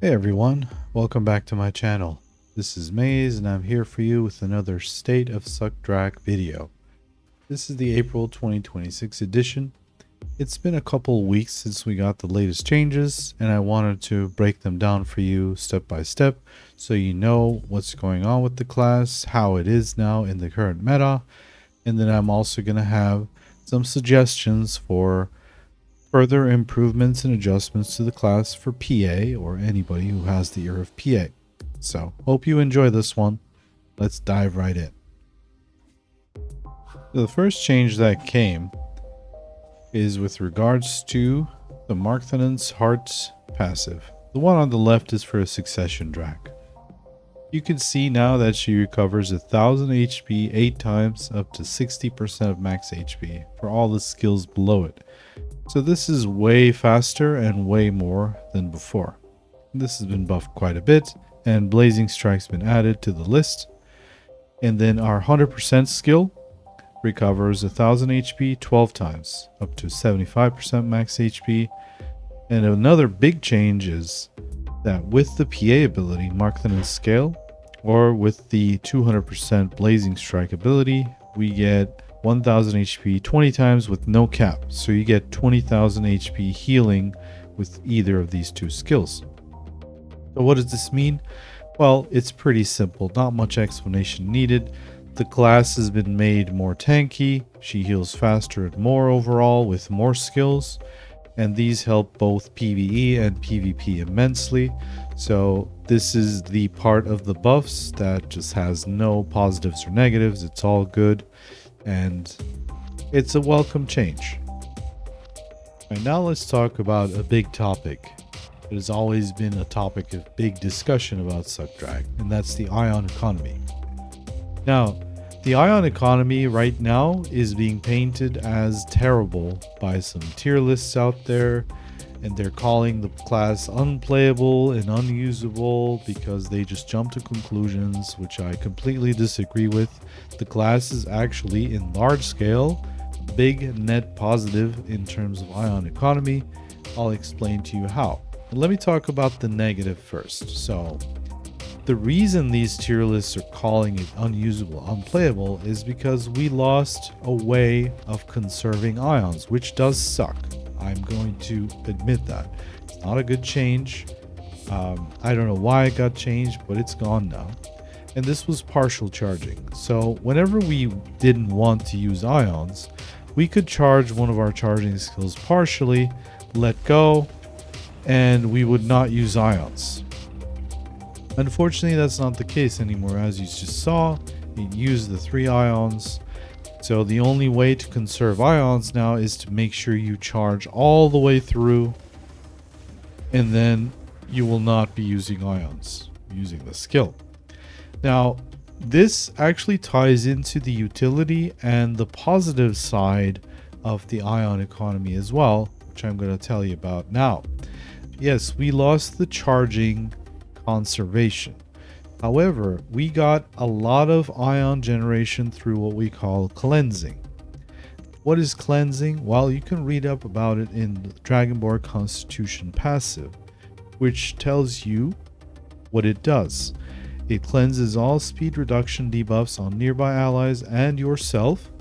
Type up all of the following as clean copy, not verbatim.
Hey everyone, welcome back to my channel. This is Maze and I'm here for you with another State of Suck Drak video. This is the April 2026 edition. It's been a couple weeks since we got the latest changes and I wanted to break them down for you step by step so you know what's going on with the class, how it is now in the current meta, and then I'm also going to have some suggestions for further improvements and adjustments to the class for PA or anybody who has the ear of PA. So, hope you enjoy this one. Let's dive right in. The first change that came is with regards to the Markthonen's Heart passive. The one on the left is for a succession drak. You can see now that she recovers 1000 HP 8 times up to 60% of max HP for all the skills below it. So this is way faster and way more than before. This has been buffed quite a bit, and Blazing Strike's been added to the list. And then our 100% skill recovers 1000 HP 12 times, up to 75% max HP. And another big change is that with the PA ability, Markthonen's Scale, or with the 200% Blazing Strike ability, we get 1000 HP 20 times with no cap, so you get 20,000 HP healing with either of these two skills. So what does this mean? Well, it's pretty simple, not much explanation needed. The class has been made more tanky, she heals faster and more overall with more skills, and these help both PvE and PvP immensely. So this is the part of the buffs that just has no positives or negatives, it's all good. And it's a welcome change. And now let's talk about a big topic. It has always been a topic of big discussion about Suck Drak, and that's the ion economy. Now, the ion economy right now is being painted as terrible by some tier lists out there, and they're calling the class unplayable and unusable because they just jump to conclusions, which I completely disagree with. The class is actually, in large scale, big net positive in terms of ion economy. I'll explain to you how. Let me talk about the negative first. So, the reason these tier lists are calling it unusable, unplayable, is because we lost a way of conserving ions, which does suck. I'm going to admit that. It's not a good change. I don't know why it got changed, but it's gone now. And this was partial charging. So whenever we didn't want to use ions, we could charge one of our charging skills partially, let go, and we would not use ions. Unfortunately, that's not the case anymore. As you just saw, it used the 3 ions. So the only way to conserve ions now is to make sure you charge all the way through, and then you will not be using ions, using the skill. Now, this actually ties into the utility and the positive side of the ion economy as well, which I'm going to tell you about now. Yes, we lost the charging conservation. However, we got a lot of ion generation through what we call cleansing. What is cleansing? Well, you can read up about it in the Dragonborn Constitution passive, which tells you what it does. It cleanses all speed reduction debuffs on nearby allies and yourself,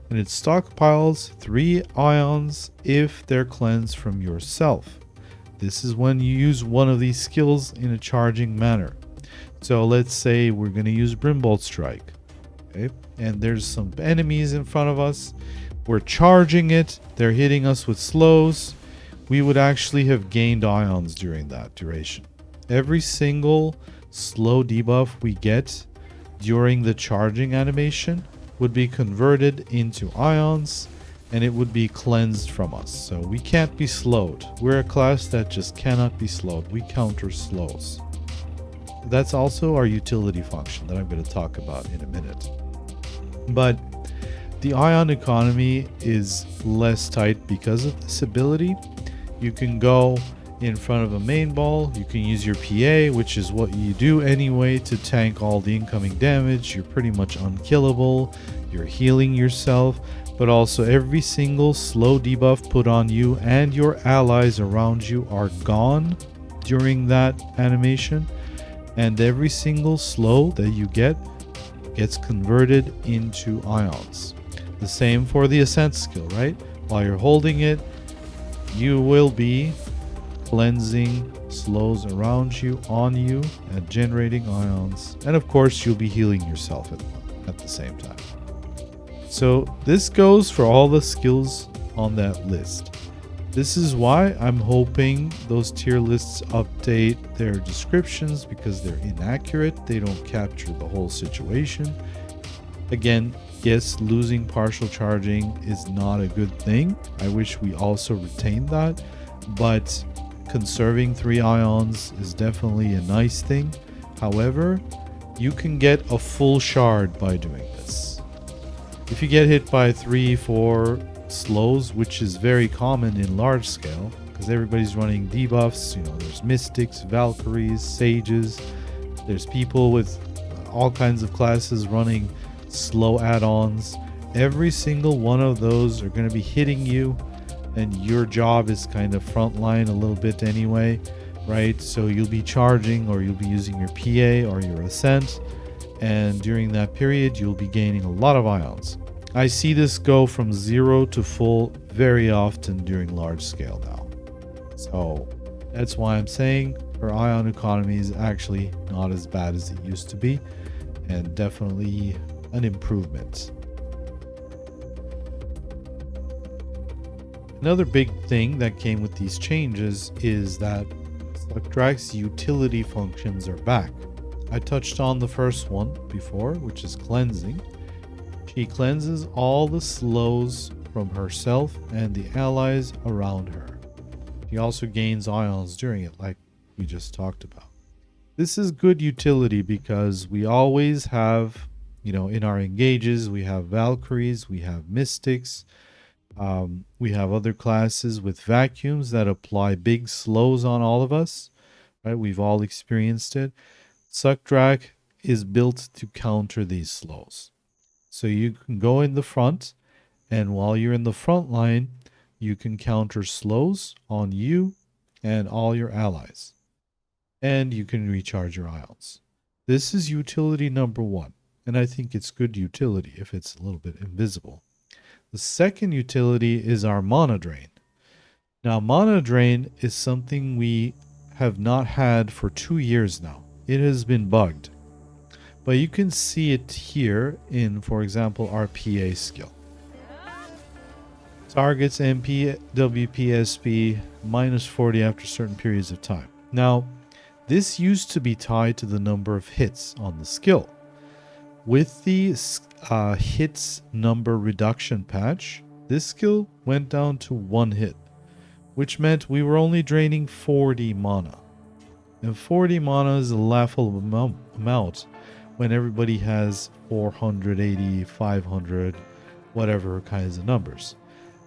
and it stockpiles 3 ions if they're cleansed from yourself. This is when you use one of these skills in a charging manner. So let's say we're going to use Brimbolt Strike, okay? And there's some enemies in front of us. We're charging it. They're hitting us with slows. We would actually have gained ions during that duration. Every single slow debuff we get during the charging animation would be converted into ions, and it would be cleansed from us. So we can't be slowed. We're a class that just cannot be slowed. We counter slows. That's also our utility function that I'm going to talk about in a minute. But the ion economy is less tight because of this ability. You can go in front of a main ball, you can use your PA, which is what you do anyway to tank all the incoming damage. You're pretty much unkillable, you're healing yourself, but also every single slow debuff put on you and your allies around you are gone during that animation, and every single slow that you get gets converted into ions. The same for the ascent skill, right? While you're holding it, you will be cleansing slows around you, on you, and generating ions. And of course, you'll be healing yourself at the same time. So this goes for all the skills on that list. This is why I'm hoping those tier lists update their descriptions, because they're inaccurate. They don't capture the whole situation. Again, yes, losing partial charging is not a good thing. I wish we also retained that, but conserving 3 ions is definitely a nice thing. However, you can get a full shard by doing this. If you get hit by 3-4 slows, which is very common in large scale, because everybody's running debuffs, there's mystics, valkyries, sages, there's people with all kinds of classes running slow add-ons. Every single one of those are going to be hitting you, and your job is kind of frontline a little bit anyway, right? So you'll be charging, or you'll be using your PA or your ascent, and during that period you'll be gaining a lot of ions. I see this go from 0 to full very often during large scale now. So that's why I'm saying our ion economy is actually not as bad as it used to be, and definitely an improvement. Another big thing that came with these changes is that Drak's utility functions are back. I touched on the first one before, which is cleansing. She cleanses all the slows from herself and the allies around her. She also gains ions during it, like we just talked about. This is good utility because we always have, in our engages, we have Valkyries, we have Mystics, we have other classes with vacuums that apply big slows on all of us, right? We've all experienced it. Succ Drak is built to counter these slows. So you can go in the front, and while you're in the front line, you can counter slows on you and all your allies. And you can recharge your ions. This is utility number 1, and I think it's good utility if it's a little bit invisible. The second utility is our mana drain. Now, mana drain is something we have not had for 2 years now. It has been bugged. But you can see it here in, for example, our PA skill. Targets MP, WP, SP, minus 40 after certain periods of time. Now, this used to be tied to the number of hits on the skill. With the hits number reduction patch, this skill went down to 1 hit, which meant we were only draining 40 mana. And 40 mana is a laughable amount when everybody has 480, 500, whatever kinds of numbers.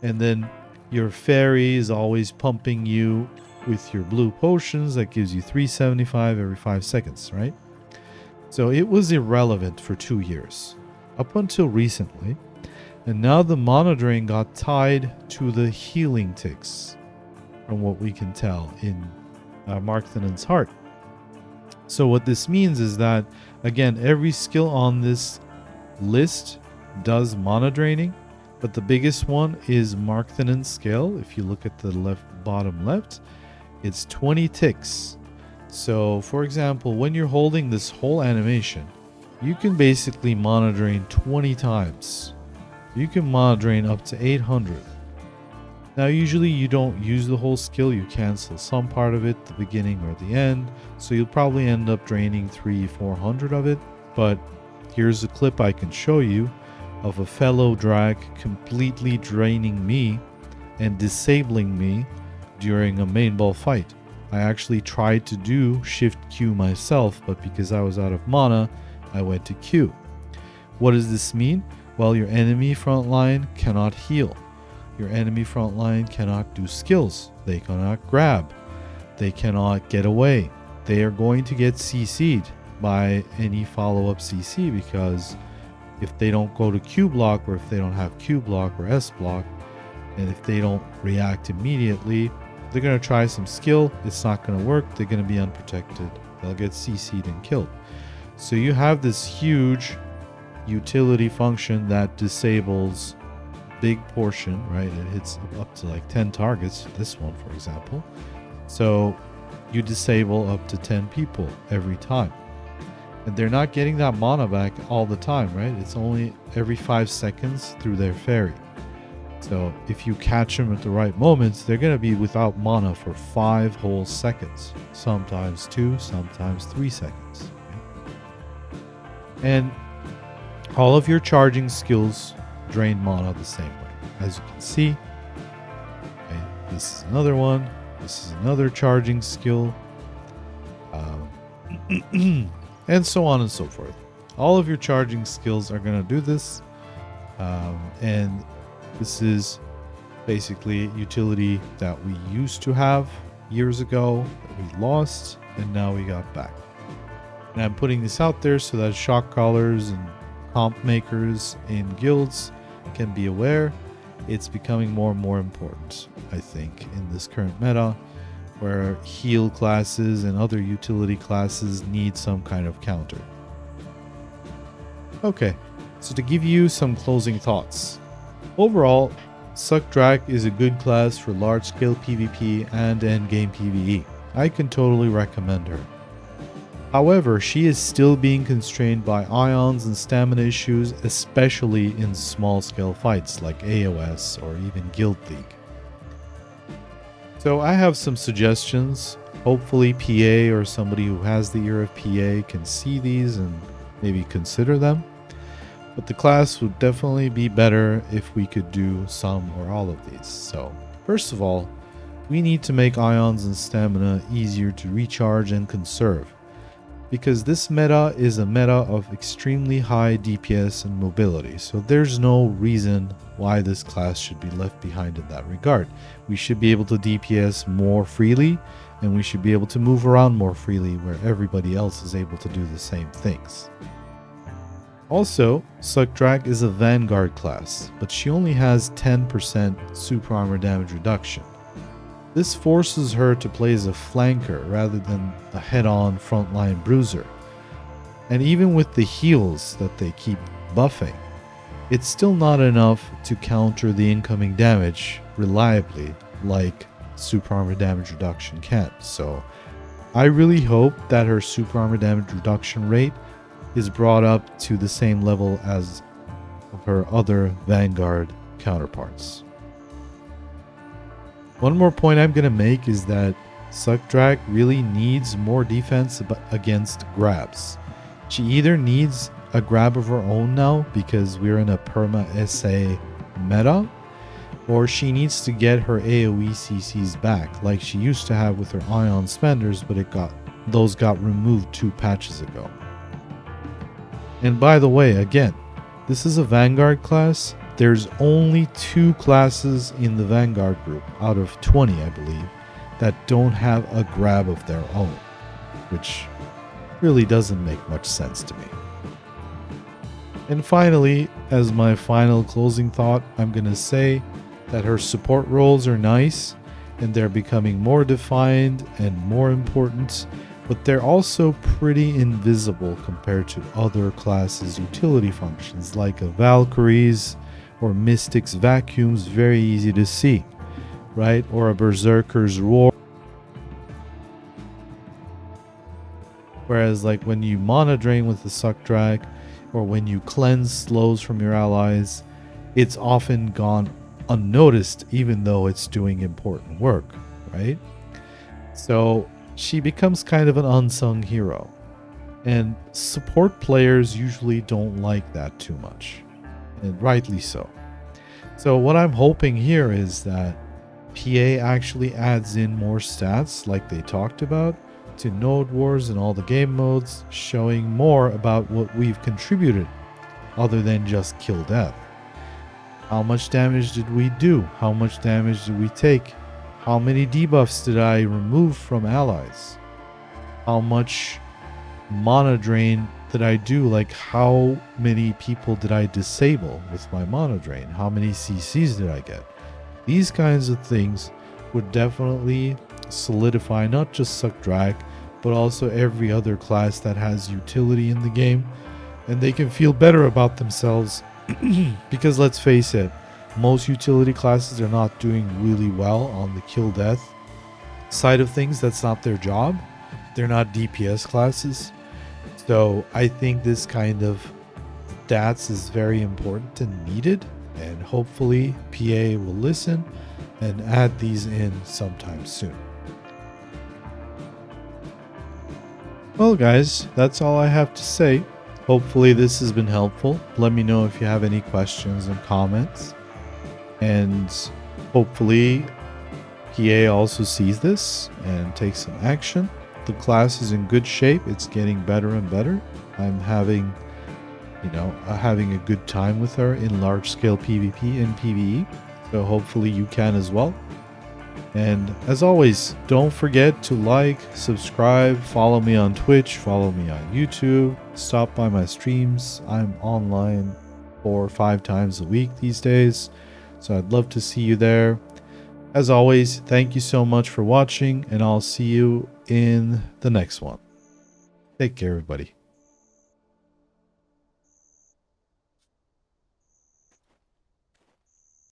And then your fairy is always pumping you with your blue potions that gives you 375 every 5 seconds, right? So it was irrelevant for 2 years, up until recently. And now the mana drain got tied to the healing ticks, from what we can tell in Markthanen's Heart. So what this means is that, again, every skill on this list does mana draining, but the biggest one is Markthanen's skill. If you look at the bottom left, it's 20 ticks. So, for example, when you're holding this whole animation, you can basically mana drain 20 times. You can mana drain up to 800. Now, usually you don't use the whole skill. You cancel some part of it, the beginning or the end. So you'll probably end up draining 300-400 of it. But here's a clip I can show you of a fellow drak completely draining me and disabling me during a main ball fight. I actually tried to do shift Q myself, but because I was out of mana, I went to Q. What does this mean? Well, your enemy front line cannot heal. Your enemy front line cannot do skills. They cannot grab. They cannot get away. They are going to get CC'd by any follow-up CC, because if they don't go to Q block, or if they don't have Q block or S block, and if they don't react immediately, they're going to try some skill. It's not going to work. They're going to be unprotected. They'll get CC'd and killed. So you have this huge utility function that disables big portion, right? It hits up to like 10 targets, this one for example. So you disable up to 10 people every time. And they're not getting that mana back all the time, right? It's only every 5 seconds through their fairy. So if you catch them at the right moments, they're going to be without mana for 5 whole seconds. Sometimes 2, sometimes 3 seconds. Okay? And all of your charging skills drain mana the same way. As you can see, okay, this is another one. This is another charging skill. And so on and so forth. All of your charging skills are going to do this. And this is basically utility that we used to have years ago, that we lost, and now we got back. And I'm putting this out there so that shock callers and comp makers in guilds can be aware. It's becoming more and more important, I think, in this current meta, where heal classes and other utility classes need some kind of counter. Okay, so to give you some closing thoughts. Overall, Succ Drak is a good class for large-scale PvP and endgame PvE. I can totally recommend her. However, she is still being constrained by ions and stamina issues, especially in small-scale fights like AOS or even Guild League. So I have some suggestions. Hopefully PA or somebody who has the ear of PA can see these and maybe consider them. But the class would definitely be better if we could do some or all of these. So first of all, we need to make ions and stamina easier to recharge and conserve, because this meta is a meta of extremely high DPS and mobility, so there's no reason why this class should be left behind in that regard. We should be able to DPS more freely, and we should be able to move around more freely where everybody else is able to do the same things. Also, Succ Drak is a Vanguard class, but she only has 10% super armor damage reduction. This forces her to play as a flanker rather than a head-on frontline bruiser. And even with the heals that they keep buffing, it's still not enough to counter the incoming damage reliably like super armor damage reduction can. So I really hope that her super armor damage reduction rate is brought up to the same level as her other Vanguard counterparts. One more point I'm going to make is that Succ Drak really needs more defense against grabs. She either needs a grab of her own now because we're in a perma SA meta, or she needs to get her AoE CCs back like she used to have with her Ion Spenders, but those got removed 2 patches ago. And by the way, again, this is a Vanguard class. There's only 2 classes in the Vanguard group out of 20, I believe, that don't have a grab of their own, which really doesn't make much sense to me. And finally, as my final closing thought, I'm going to say that her support roles are nice and they're becoming more defined and more important, but they're also pretty invisible compared to other classes' utility functions like a Valkyrie's or Mystic's Vacuum's very easy to see, right? Or a Berserker's Roar. Whereas like when you mana drain with the Succ Drak, or when you cleanse slows from your allies, it's often gone unnoticed even though it's doing important work, right? So she becomes kind of an unsung hero. And support players usually don't like that too much. And rightly so. So what I'm hoping here is that PA actually adds in more stats like they talked about to Node Wars and all the game modes, showing more about what we've contributed other than just kill death. How much damage did we do? How much damage did we take? How many debuffs did I remove from allies? How much mana drain did I do? Like how many people did I disable with my mana drain? How many CCs did I get? These kinds of things would definitely solidify not just succ drak, but also every other class that has utility in the game, and they can feel better about themselves. Because let's face it, most utility classes are not doing really well on the kill death side of things. That's not their job. They're not DPS classes. So I think this kind of stats is very important and needed, and hopefully PA will listen and add these in sometime soon. Well guys, that's all I have to say. Hopefully this has been helpful. Let me know if you have any questions and comments. And hopefully PA also sees this and takes some action. The class is in good shape. It's getting better and better. I'm having a good time with her in large scale PvP and PvE. So hopefully you can as well. And as always, don't forget to like, subscribe, follow me on Twitch, follow me on YouTube, stop by my streams. I'm online 4 or 5 times a week these days, so I'd love to see you there. As always, thank you so much for watching, and I'll see you in the next one. Take care, everybody.